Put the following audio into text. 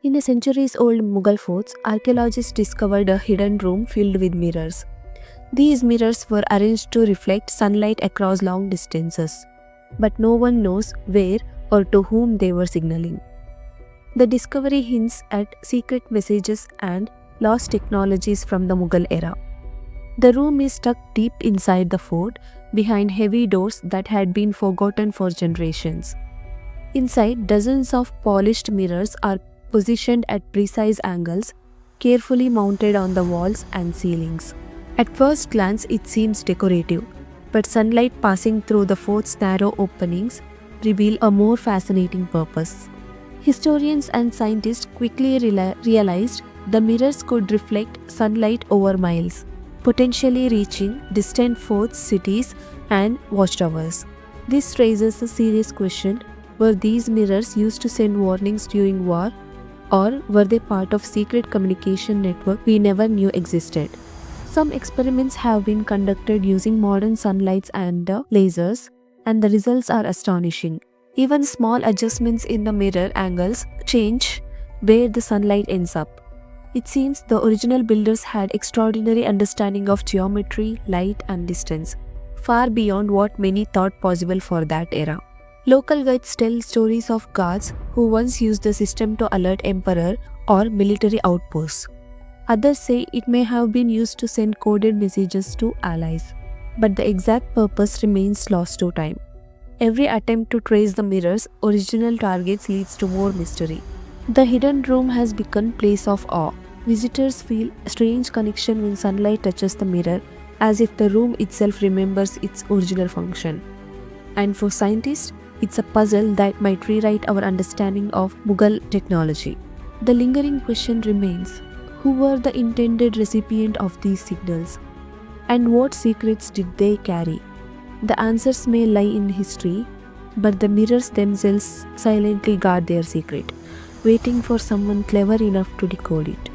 In a centuries-old Mughal fort, archaeologists discovered a hidden room filled with mirrors. These mirrors were arranged to reflect sunlight across long distances, but no one knows where or to whom they were signaling. The discovery hints at secret messages and lost technologies from the Mughal era. The room is tucked deep inside the fort, behind heavy doors that had been forgotten for generations. Inside, dozens of polished mirrors are positioned at precise angles, carefully mounted on the walls and ceilings. At first glance, it seems decorative, but sunlight passing through the fort's narrow openings reveal a more fascinating purpose. Historians and scientists quickly realized the mirrors could reflect sunlight over miles, potentially reaching distant forts, cities, and watchtowers. This raises a serious question: were these mirrors used to send warnings during war, or were they part of secret communication network we never knew existed? Some experiments have been conducted using modern sunlights and lasers, and the results are astonishing. Even small adjustments in the mirror angles change where the sunlight ends up. It seems the original builders had extraordinary understanding of geometry, light, and distance, far beyond what many thought possible for that era. Local guides tell stories of guards who once used the system to alert emperor or military outposts. Others say it may have been used to send coded messages to allies, but the exact purpose remains lost to time. Every attempt to trace the mirror's original targets leads to more mystery. The hidden room has become a place of awe. Visitors feel a strange connection when sunlight touches the mirror, as if the room itself remembers its original function. And for scientists, it's a puzzle that might rewrite our understanding of Mughal technology. The lingering question remains: who were the intended recipient of these signals? And what secrets did they carry? The answers may lie in history, but the mirrors themselves silently guard their secret, waiting for someone clever enough to decode it.